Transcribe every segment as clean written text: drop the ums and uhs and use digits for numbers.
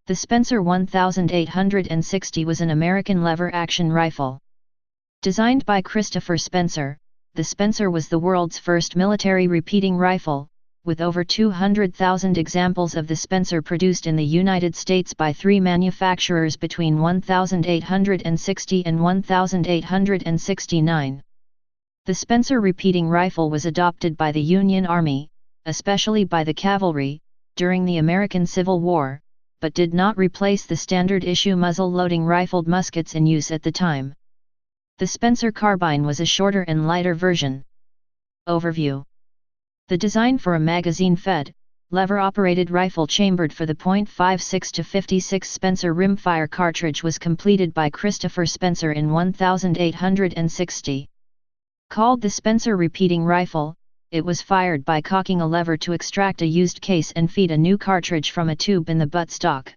The Spencer 1860 was an American lever-action rifle. Designed by Christopher Spencer, the Spencer was the world's first military repeating rifle, with over 200,000 examples of the Spencer produced in the United States by 3 manufacturers between 1860 and 1869. The Spencer repeating rifle was adopted by the Union Army, especially by the cavalry, during the American Civil War, but did not replace the standard-issue muzzle-loading rifled muskets in use at the time. The Spencer carbine was a shorter and lighter version. Overview. The design for a magazine-fed, lever-operated rifle chambered for the .56 to 56 Spencer rimfire cartridge was completed by Christopher Spencer in 1860. Called the Spencer repeating rifle, it was fired by cocking a lever to extract a used case and feed a new cartridge from a tube in the buttstock.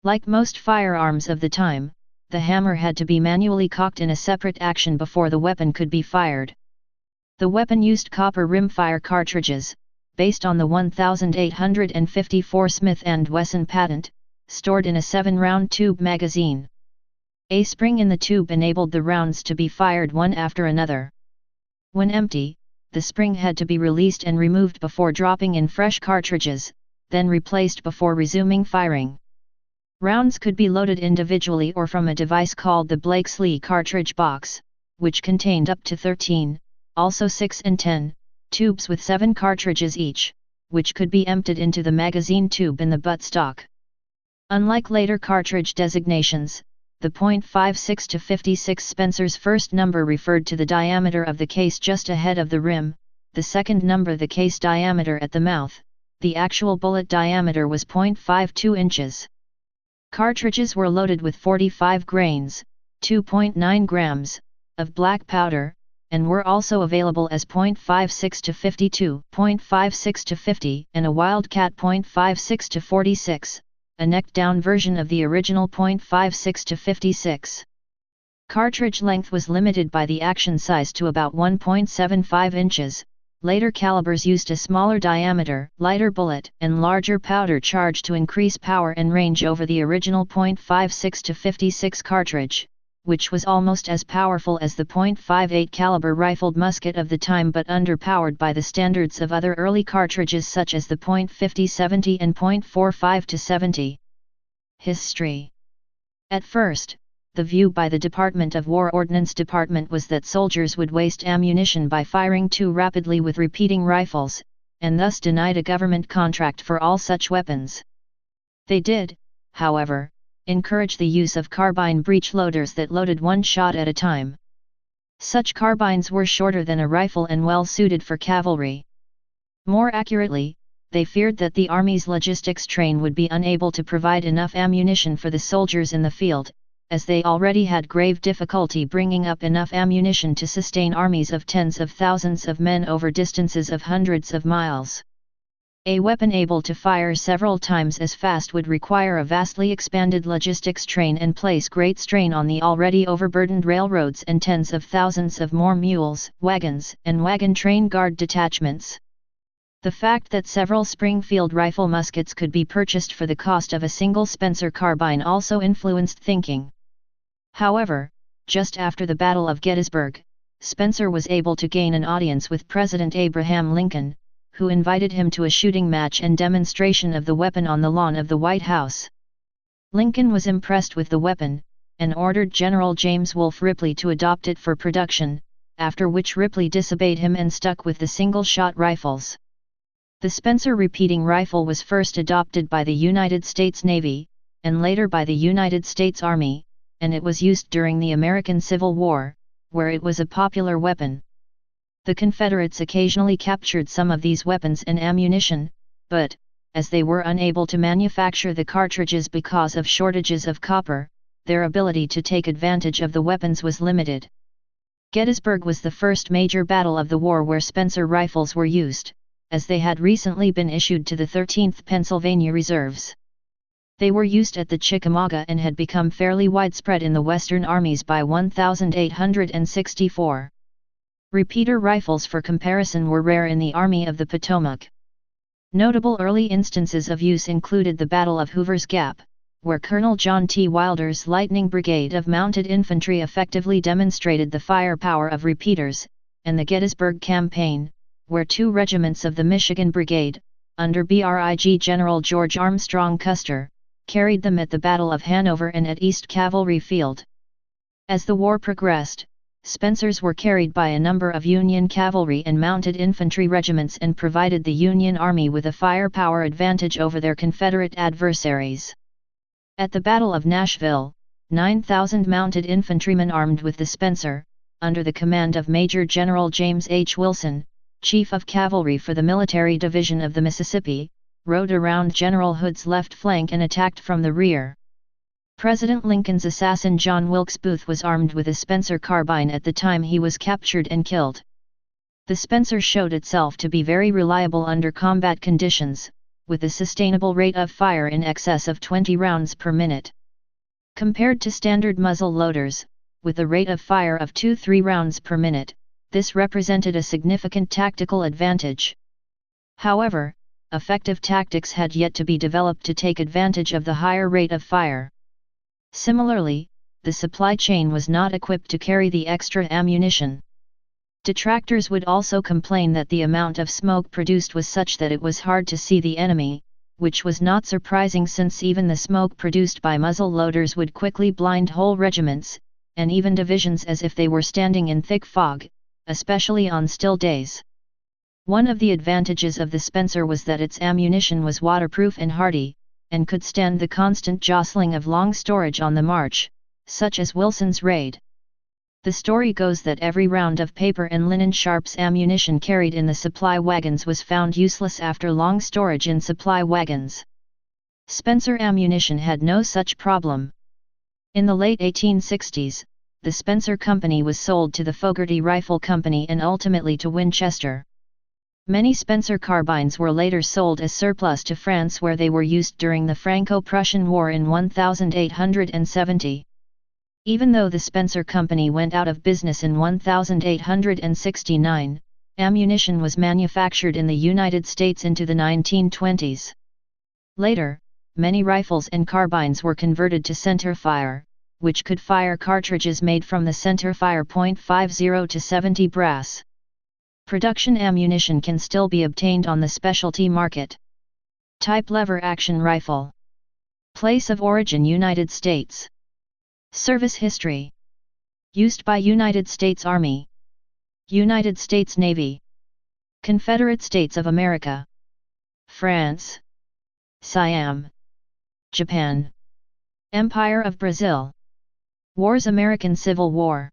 Like most firearms of the time, the hammer had to be manually cocked in a separate action before the weapon could be fired. The weapon used copper rimfire cartridges, based on the 1854 Smith & Wesson patent, stored in a 7-round tube magazine. A spring in the tube enabled the rounds to be fired one after another. When empty, the spring had to be released and removed before dropping in fresh cartridges, then replaced before resuming firing. Rounds could be loaded individually or from a device called the Blakesley cartridge box, which contained up to 13, also 6 and 10, tubes with 7 cartridges each, which could be emptied into the magazine tube in the buttstock. Unlike later cartridge designations, the .56 to 56 Spencer's first number referred to the diameter of the case just ahead of the rim, the second number the case diameter at the mouth. The actual bullet diameter was .52 inches. Cartridges were loaded with 45 grains, 2.9 grams, of black powder, and were also available as .56 to 52, .56 to 50, and a Wildcat .56 to 46. A neck-down version of the original .56 to 56. Cartridge length was limited by the action size to about 1.75 inches. Later calibers used a smaller diameter, lighter bullet, and larger powder charge to increase power and range over the original .56 to 56 cartridge, which was almost as powerful as the .58 caliber rifled musket of the time but underpowered by the standards of other early cartridges such as the .50-70 and .45 to 70. History. At first, the view by the Department of War Ordnance Department was that soldiers would waste ammunition by firing too rapidly with repeating rifles, and thus denied a government contract for all such weapons. They did, however, encourage the use of carbine breech loaders that loaded one shot at a time. Such carbines were shorter than a rifle and well suited for cavalry. More accurately, they feared that the Army's logistics train would be unable to provide enough ammunition for the soldiers in the field, as they already had grave difficulty bringing up enough ammunition to sustain armies of tens of thousands of men over distances of hundreds of miles. A weapon able to fire several times as fast would require a vastly expanded logistics train and place great strain on the already overburdened railroads and tens of thousands of more mules, wagons, and wagon train guard detachments. The fact that several Springfield rifle muskets could be purchased for the cost of a single Spencer carbine also influenced thinking. However, just after the Battle of Gettysburg, Spencer was able to gain an audience with President Abraham Lincoln, who invited him to a shooting match and demonstration of the weapon on the lawn of the White House. Lincoln was impressed with the weapon, and ordered General James Wolfe Ripley to adopt it for production, after which Ripley disobeyed him and stuck with the single-shot rifles. The Spencer repeating rifle was first adopted by the United States Navy, and later by the United States Army, and it was used during the American Civil War, where it was a popular weapon. The Confederates occasionally captured some of these weapons and ammunition, but, as they were unable to manufacture the cartridges because of shortages of copper, their ability to take advantage of the weapons was limited. Gettysburg was the first major battle of the war where Spencer rifles were used, as they had recently been issued to the 13th Pennsylvania Reserves. They were used at the Chickamauga and had become fairly widespread in the Western armies by 1864. Repeater rifles for comparison were rare in the Army of the Potomac. Notable early instances of use included the Battle of Hoover's Gap, where Colonel John T. Wilder's Lightning Brigade of Mounted Infantry effectively demonstrated the firepower of repeaters, and the Gettysburg Campaign, where 2 regiments of the Michigan Brigade, under Brig General George Armstrong Custer, carried them at the Battle of Hanover and at East Cavalry Field. As the war progressed, Spencers were carried by a number of Union cavalry and mounted infantry regiments and provided the Union Army with a firepower advantage over their Confederate adversaries. At the Battle of Nashville, 9,000 mounted infantrymen armed with the Spencer, under the command of Major General James H. Wilson, Chief of Cavalry for the Military Division of the Mississippi, rode around General Hood's left flank and attacked from the rear. President Lincoln's assassin John Wilkes Booth was armed with a Spencer carbine at the time he was captured and killed. The Spencer showed itself to be very reliable under combat conditions, with a sustainable rate of fire in excess of 20 rounds per minute. Compared to standard muzzle loaders, with a rate of fire of 2-3 rounds per minute, this represented a significant tactical advantage. However, effective tactics had yet to be developed to take advantage of the higher rate of fire. Similarly, the supply chain was not equipped to carry the extra ammunition. Detractors would also complain that the amount of smoke produced was such that it was hard to see the enemy, which was not surprising since even the smoke produced by muzzle loaders would quickly blind whole regiments, and even divisions as if they were standing in thick fog, especially on still days. One of the advantages of the Spencer was that its ammunition was waterproof and hardy, and could stand the constant jostling of long storage on the march, such as Wilson's raid. The story goes that every round of paper and linen sharps ammunition carried in the supply wagons was found useless after long storage in supply wagons. Spencer ammunition had no such problem. In the late 1860s, the Spencer Company was sold to the Fogarty Rifle Company and ultimately to Winchester. Many Spencer carbines were later sold as surplus to France, where they were used during the Franco-Prussian War in 1870. Even though the Spencer Company went out of business in 1869, ammunition was manufactured in the United States into the 1920s. Later, many rifles and carbines were converted to centerfire, which could fire cartridges made from the centerfire .50 to 70 brass. Production ammunition can still be obtained on the specialty market. Type lever-action rifle. Place of origin United States. Service history. Used by United States Army, United States Navy, Confederate States of America, France, Siam, Japan, Empire of Brazil. Wars: American Civil War,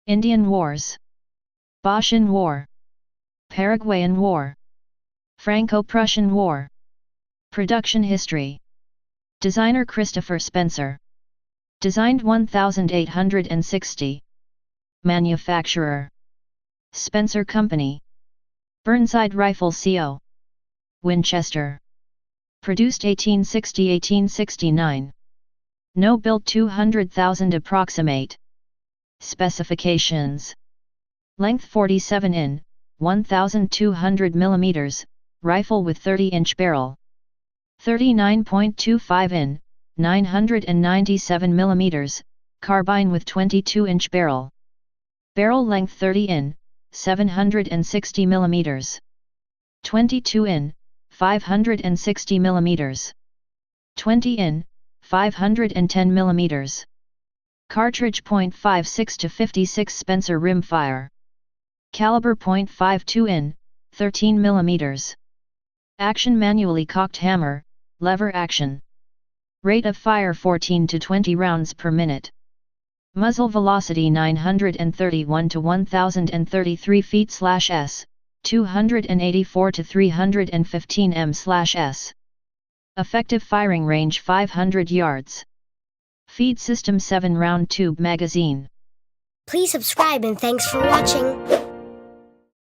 Indian Wars, Bosnian War, Paraguayan War, Franco-Prussian War. Production history. Designer Christopher Spencer. Designed 1860. Manufacturer: Spencer Company. Burnside Rifle Co. Winchester. Produced 1860-1869. No built 200,000 approximate. Specifications: length 47 in, 1,200 mm, rifle with 30-inch barrel. 39.25 in, 997 mm, carbine with 22-inch barrel. Barrel length 30 in, 760 mm. 22 in, 560 mm. 20 in, 510 mm. Cartridge .56 to 56 Spencer rimfire. Caliber .52 in, 13 mm. Action: manually cocked hammer, lever action. Rate of fire 14 to 20 rounds per minute. Muzzle velocity 931 to 1033 feet/s, 284 to 315 m/s. Effective firing range 500 yards. Feed system 7-round tube magazine. Please subscribe and thanks for watching.